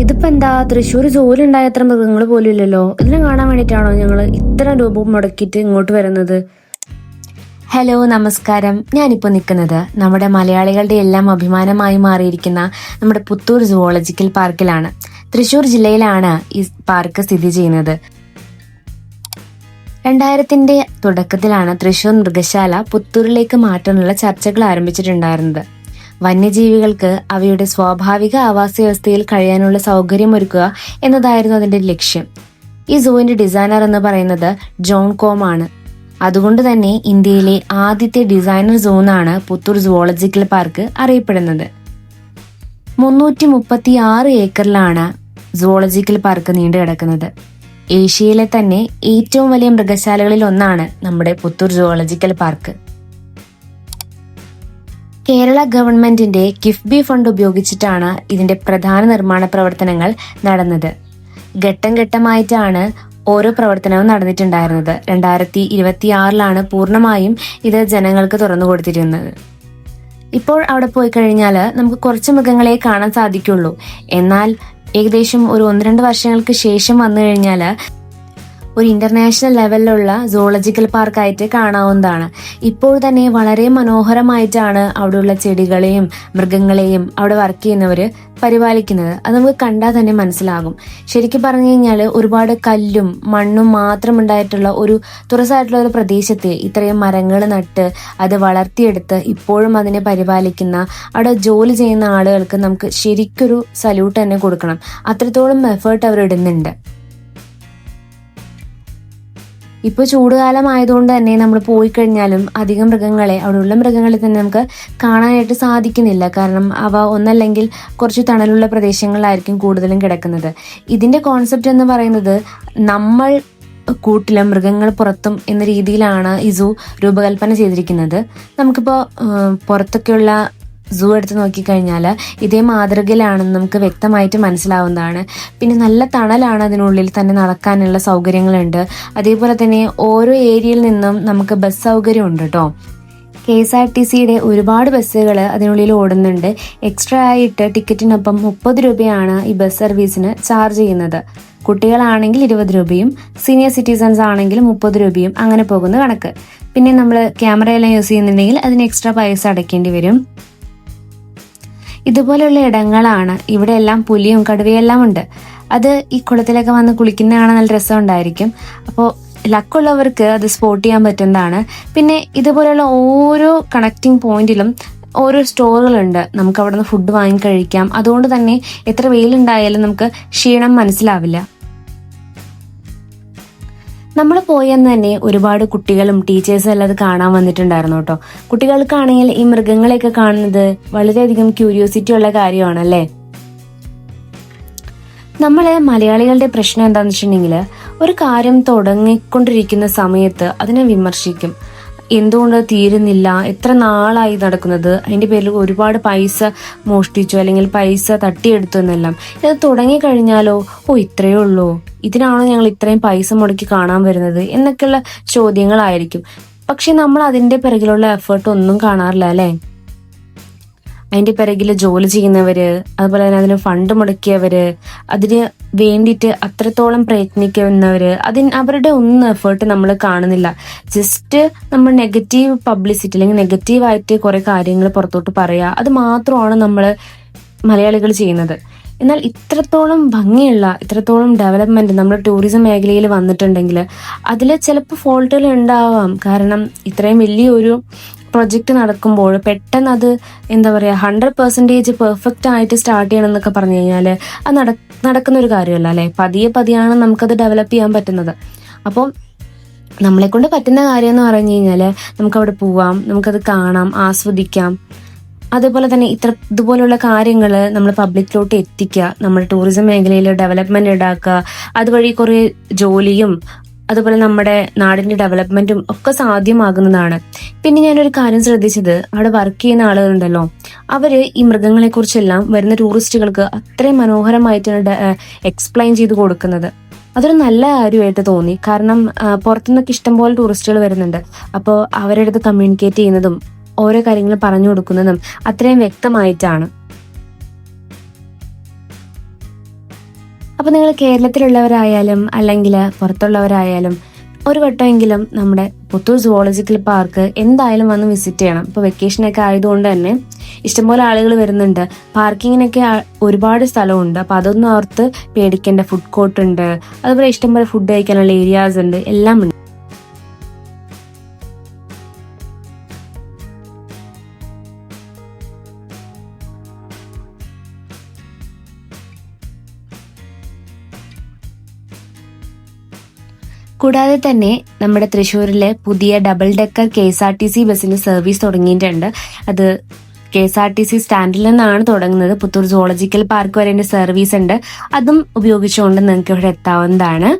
ഇതിപ്പോ എന്താ തൃശ്ശൂർ ജോലി ഉണ്ടായ അത്ര മൃഗങ്ങൾ പോലും ഇല്ലല്ലോ. ഇതിനെ കാണാൻ വേണ്ടിയിട്ടാണോ ഞങ്ങൾ ഇത്ര രൂപ മുടക്കിയിട്ട് ഇങ്ങോട്ട് വരുന്നത്? ഹലോ, നമസ്കാരം. ഞാനിപ്പോൾ നിൽക്കുന്നത് നമ്മുടെ മലയാളികളുടെ എല്ലാം അഭിമാനമായി മാറിയിരിക്കുന്ന നമ്മുടെ പുത്തൂർ സുവോളജിക്കൽ പാർക്കിലാണ്. തൃശ്ശൂർ ജില്ലയിലാണ് ഈ പാർക്ക് സ്ഥിതി ചെയ്യുന്നത്. 2000-ന്റെ തുടക്കത്തിലാണ് തൃശ്ശൂർ മൃഗശാല പുത്തൂരിലേക്ക് മാറ്റാനുള്ള ചർച്ചകൾ ആരംഭിച്ചിട്ടുണ്ടായിരുന്നത്. വന്യജീവികൾക്ക് അവയുടെ സ്വാഭാവിക ആവാസ വ്യവസ്ഥയിൽ കഴിയാനുള്ള സൗകര്യമൊരുക്കുക എന്നതായിരുന്നു അതിന്റെ ലക്ഷ്യം. ഈ സൂവിന്റെ ഡിസൈനർ എന്ന് പറയുന്നത് ജോൺ കോം ആണ്. അതുകൊണ്ട് തന്നെ ഇന്ത്യയിലെ ആദ്യത്തെ ഡിസൈനർ സൂ എന്നാണ് പുത്തൂർ സുവോളജിക്കൽ പാർക്ക് അറിയപ്പെടുന്നത്. 336 ഏക്കറിലാണ് സുവോളജിക്കൽ പാർക്ക് നീണ്ടു കിടക്കുന്നത്. ഏഷ്യയിലെ തന്നെ ഏറ്റവും വലിയ മൃഗശാലകളിൽ ഒന്നാണ് നമ്മുടെ പുത്തൂർ സുവോളജിക്കൽ പാർക്ക്. കേരള ഗവൺമെന്റിന്റെ കിഫ്ബി ഫണ്ട് ഉപയോഗിച്ചിട്ടാണ് ഇതിന്റെ പ്രധാന നിർമ്മാണ പ്രവർത്തനങ്ങൾ നടന്നത്. ഘട്ടം ഘട്ടമായിട്ടാണ് ഓരോ പ്രവർത്തനവും നടന്നിട്ടുണ്ടായിരുന്നത്. 2026 പൂർണ്ണമായും ഇത് ജനങ്ങൾക്ക് തുറന്നു കൊടുത്തിരുന്നത്. ഇപ്പോൾ അവിടെ പോയി കഴിഞ്ഞാൽ നമുക്ക് കുറച്ച് മൃഗങ്ങളെ കാണാൻ സാധിക്കുള്ളൂ. എന്നാൽ ഏകദേശം ഒരു 1-2 വർഷങ്ങൾക്ക് ശേഷം വന്നു കഴിഞ്ഞാൽ ഒരു ഇന്റർനാഷണൽ ലെവലിലുള്ള സോളജിക്കൽ പാർക്കായിട്ട് കാണാവുന്നതാണ്. ഇപ്പോൾ തന്നെ വളരെ മനോഹരമായിട്ടാണ് അവിടെയുള്ള ചെടികളെയും മൃഗങ്ങളെയും അവിടെ വർക്ക് ചെയ്യുന്നവര് പരിപാലിക്കുന്നത്. അത് നമുക്ക് കണ്ടാൽ തന്നെ മനസ്സിലാകും. ശരിക്കും പറഞ്ഞു കഴിഞ്ഞാൽ ഒരുപാട് കല്ലും മണ്ണും മാത്രം ഉണ്ടായിട്ടുള്ള ഒരു തുറസായിട്ടുള്ള ഒരു പ്രദേശത്ത് ഇത്രയും മരങ്ങൾ നട്ട് അത് വളർത്തിയെടുത്ത് ഇപ്പോഴും അതിനെ പരിപാലിക്കുന്ന അവിടെ ജോലി ചെയ്യുന്ന ആളുകൾക്ക് നമുക്ക് ശരിക്കൊരു സല്യൂട്ട് തന്നെ കൊടുക്കണം. അത്രത്തോളം എഫേർട്ട് അവർ ഇടുന്നുണ്ട്. ഇപ്പോൾ ചൂടുകാലം ആയതുകൊണ്ട് തന്നെ നമ്മൾ പോയി കഴിഞ്ഞാലും അധികം മൃഗങ്ങളെ, അവിടെയുള്ള മൃഗങ്ങളെ തന്നെ നമുക്ക് കാണാനായിട്ട് സാധിക്കുന്നില്ല. കാരണം അവ ഒന്നല്ലെങ്കിൽ കുറച്ച് തണലുള്ള പ്രദേശങ്ങളിലായിരിക്കും കൂടുതലും കിടക്കുന്നത്. ഇതിന്റെ കോൺസെപ്റ്റ് എന്ന് പറയുന്നത് നമ്മൾ കൂട്ടിലും മൃഗങ്ങൾ പുറത്തും എന്ന രീതിയിലാണ് ഈ സൂ രൂപകൽപ്പന ചെയ്തിരിക്കുന്നത്. നമുക്കിപ്പോൾ പുറത്തൊക്കെയുള്ള സൂ എടുത്ത് നോക്കിക്കഴിഞ്ഞാൽ ഇതേ മാതൃകയിലാണെന്ന് നമുക്ക് വ്യക്തമായിട്ട് മനസ്സിലാവുന്നതാണ്. പിന്നെ നല്ല തണലാണ്, അതിനുള്ളിൽ തന്നെ നടക്കാനുള്ള സൗകര്യങ്ങളുണ്ട്. അതേപോലെ തന്നെ ഓരോ ഏരിയയിൽ നിന്നും നമുക്ക് ബസ് സൗകര്യം ഉണ്ട് കേട്ടോ. KSRTCയുടെ ഒരുപാട് ബസ്സുകൾ അതിനുള്ളിൽ ഓടുന്നുണ്ട്. എക്സ്ട്രാ ആയിട്ട് ടിക്കറ്റിനൊപ്പം 30 രൂപയാണ് ഈ ബസ് സർവീസിന് ചാർജ് ചെയ്യുന്നത്. കുട്ടികളാണെങ്കിൽ 20 രൂപയും സീനിയർ സിറ്റിസൺസ് ആണെങ്കിൽ 30 രൂപയും അങ്ങനെ പോകുന്ന കണക്ക്. പിന്നെ നമ്മൾ ക്യാമറയെല്ലാം യൂസ് ചെയ്യുന്നുണ്ടെങ്കിൽ അതിന് എക്സ്ട്രാ പൈസ അടയ്ക്കേണ്ടി വരും. ഇതുപോലെയുള്ള ഇടങ്ങളാണ്. ഇവിടെ എല്ലാം പുലിയും കടുവയെല്ലാം ഉണ്ട്. അത് ഈ കുളത്തിലൊക്കെ വന്ന് കുളിക്കുന്നതാണ് നല്ല രസം ഉണ്ടായിരിക്കും. അപ്പോൾ ലക്കുള്ളവർക്ക് അത് സ്പോട്ട് ചെയ്യാൻ പറ്റുന്നതാണ്. പിന്നെ ഇതുപോലെയുള്ള ഓരോ കണക്റ്റിംഗ് പോയിന്റിലും ഓരോ സ്റ്റോറുകളുണ്ട്. നമുക്ക് അവിടെ നിന്ന് ഫുഡ് വാങ്ങി കഴിക്കാം. അതുകൊണ്ട് തന്നെ എത്ര വെയിലുണ്ടായാലും നമുക്ക് ക്ഷീണം മനസ്സിലാവില്ല. നമ്മൾ പോയെന്ന് തന്നെ ഒരുപാട് കുട്ടികളും ടീച്ചേഴ്സും എല്ലാം അത് കാണാൻ വന്നിട്ടുണ്ടായിരുന്നു കേട്ടോ. കുട്ടികൾക്കാണെങ്കിൽ ഈ മൃഗങ്ങളെയൊക്കെ കാണുന്നത് വളരെയധികം ക്യൂരിയോസിറ്റി ഉള്ള കാര്യമാണല്ലേ. നമ്മള് മലയാളികളുടെ പ്രശ്നം എന്താണെന്ന് വെച്ചിട്ടുണ്ടെങ്കിൽ ഒരു കാര്യം തുടങ്ങിക്കൊണ്ടിരിക്കുന്ന സമയത്ത് അതിനെ വിമർശിക്കും. എന്തുകൊണ്ട് തീരുന്നില്ല, എത്ര നാളായി നടക്കുന്നത്, അതിന്റെ പേരിൽ ഒരുപാട് പൈസ മോഷ്ടിച്ചു അല്ലെങ്കിൽ പൈസ തട്ടിയെടുത്തു എന്നെല്ലാം. ഇത് തുടങ്ങിക്കഴിഞ്ഞാലോ ഇത്രയേ ഉള്ളൂ, ഇതിനാണോ ഞങ്ങൾ ഇത്രയും പൈസ മുടക്കി കാണാൻ വരുന്നത് എന്നൊക്കെയുള്ള ചോദ്യങ്ങളായിരിക്കും. പക്ഷെ നമ്മൾ അതിന്റെ പിറകിലുള്ള എഫേർട്ട് ഒന്നും കാണാറില്ല അല്ലേ. അതിന്റെ പിറകിൽ ജോലി ചെയ്യുന്നവര്, അതുപോലെ തന്നെ അതിന് ഫണ്ട് മുടക്കിയവര്, അതിന് വേണ്ടിയിട്ട് അത്രത്തോളം പ്രയത്നിക്കുന്നവര്, അവരുടെ ഒന്നും എഫേർട്ട് നമ്മൾ കാണുന്നില്ല. ജസ്റ്റ് നമ്മൾ നെഗറ്റീവ് പബ്ലിസിറ്റി അല്ലെങ്കിൽ നെഗറ്റീവായിട്ട് കുറെ കാര്യങ്ങൾ പുറത്തോട്ട് പറയുക, അത് മാത്രമാണ് നമ്മൾ മലയാളികൾ ചെയ്യുന്നത്. എന്നാൽ ഇത്രത്തോളം ഭംഗിയുള്ള, ഇത്രത്തോളം ഡെവലപ്മെന്റ് നമ്മൾ ടൂറിസം മേഖലയിൽ വന്നിട്ടുണ്ടെങ്കിൽ അതിൽ ചിലപ്പോൾ ഫോൾട്ടുകൾ ഉണ്ടാവാം. കാരണം ഇത്രയും വലിയൊരു പ്രൊജക്ട് നടക്കുമ്പോൾ പെട്ടെന്ന് അത് 100% പെർഫെക്റ്റ് ആയിട്ട് സ്റ്റാർട്ട് ചെയ്യണം എന്നൊക്കെ പറഞ്ഞു കഴിഞ്ഞാൽ അത് നടക്കുന്ന ഒരു കാര്യമല്ല അല്ലെ. പതിയാണ് നമുക്കത് ഡെവലപ്പ് ചെയ്യാൻ പറ്റുന്നത്. അപ്പോൾ നമ്മളെ കൊണ്ട് പറ്റുന്ന കാര്യം എന്ന് പറഞ്ഞു കഴിഞ്ഞാൽ നമുക്കവിടെ പോവാം, നമുക്കത് കാണാം, ആസ്വദിക്കാം. അതുപോലെ തന്നെ ഇതുപോലുള്ള കാര്യങ്ങൾ നമ്മൾ പബ്ലിക്കിലോട്ട് എത്തിക്കുക, നമ്മുടെ ടൂറിസം മേഖലയിൽ ഡെവലപ്മെന്റ് ഉണ്ടാക്കുക. അതുവഴി കുറെ ജോലിയും അതുപോലെ നമ്മുടെ നാടിന്റെ ഡെവലപ്മെന്റും ഒക്കെ സാധ്യമാകുന്നതാണ്. പിന്നെ ഞാനൊരു കാര്യം ശ്രദ്ധിച്ചത്, അവിടെ വർക്ക് ചെയ്യുന്ന ആളുകളുണ്ടല്ലോ, അവര് ഈ മൃഗങ്ങളെ കുറിച്ചെല്ലാം വരുന്ന ടൂറിസ്റ്റുകൾക്ക് അത്രയും മനോഹരമായിട്ടാണ് എക്സ്പ്ലെയിൻ ചെയ്ത് കൊടുക്കുന്നത്. അതൊരു നല്ല കാര്യമായിട്ട് തോന്നി. കാരണം പുറത്തുനിന്നൊക്കെ ഇഷ്ടംപോലെ ടൂറിസ്റ്റുകൾ വരുന്നുണ്ട്. അപ്പോൾ അവരുടെ അടുത്ത് കമ്മ്യൂണിക്കേറ്റ് ചെയ്യുന്നതും ഓരോ കാര്യങ്ങൾ പറഞ്ഞു കൊടുക്കുന്നതും അത്രയും വ്യക്തമായിട്ടാണ്. അപ്പോൾ നിങ്ങൾ കേരളത്തിലുള്ളവരായാലും അല്ലെങ്കിൽ പുറത്തുള്ളവരായാലും ഒരു വട്ടമെങ്കിലും നമ്മുടെ പുത്തൂർ സുവോളജിക്കൽ പാർക്ക് എന്തായാലും വന്ന് വിസിറ്റ് ചെയ്യണം. ഇപ്പോൾ വെക്കേഷനൊക്കെ ആയതുകൊണ്ട് തന്നെ ഇഷ്ടംപോലെ ആളുകൾ വരുന്നുണ്ട്. പാർക്കിങ്ങിനൊക്കെ ഒരുപാട് സ്ഥലമുണ്ട്. അപ്പോൾ അതൊന്നും ഓർത്ത് പേടിക്കേണ്ട. ഫുഡ് കോർട്ട് ഉണ്ട്, അതുപോലെ ഇഷ്ടംപോലെ ഫുഡ് കഴിക്കാനുള്ള ഏരിയാസ് ഉണ്ട്, എല്ലാം ഉണ്ട്. കൂടാതെ തന്നെ നമ്മുടെ തൃശ്ശൂരിലെ പുതിയ ഡബിൾ ഡെക്കർ KSRTC ബസ്സിന് സർവീസ് തുടങ്ങിയിട്ടുണ്ട്. അത് KSRTC സ്റ്റാൻഡിൽ നിന്നാണ് തുടങ്ങുന്നത്. പുത്തൂർ സുവോളജിക്കൽ പാർക്ക് വരെ സർവീസ് ഉണ്ട്. അതും ഉപയോഗിച്ചുകൊണ്ട് നിങ്ങൾക്ക് ഇവിടെ എത്താവുന്നതാണ്.